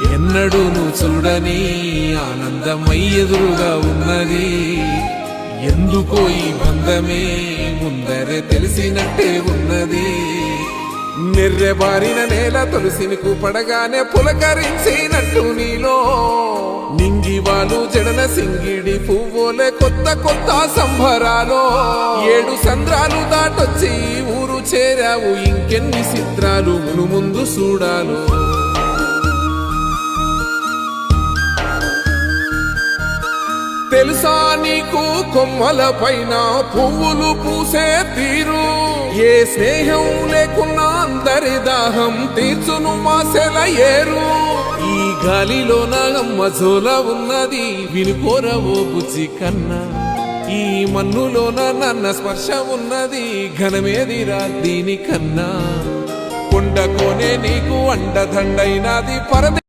ఎన్నడూను చూడని ఆనందమై ఎదురుగా ఉన్నది. ఎందుకో ఈ బంధమే ముందరే తెలిసినట్టే ఉన్నది. నెర్రెబారిన నేల తులసిని పడగానే పులకరించినట్టు నీలో నింగివాలు జడన సింగిడి పువ్వులే కొత్త కొత్త సంబరాలో. 7 సంద్రాలు దాటొచ్చి ఊరు చేరావు, ఇంకెన్ని చిత్రాలు మును ముందు చూడాలో. తెలుసా నీకు కొమ్మల పైన పువ్వులు పూసే తీరు? ఏ స్నేహం లేకున్నా అందరి దాహం తీర్చును మాసెల ఏరు. ఈ గాలిలోన మజోల ఉన్నది వినుకోరవో బుజ్జి కన్నా. ఈ మన్నులోన నన్న స్పర్శ ఉన్నది ఘనమేదిరా దీనికన్నా. కొండ కోనే నీకు అండదండైనది పరద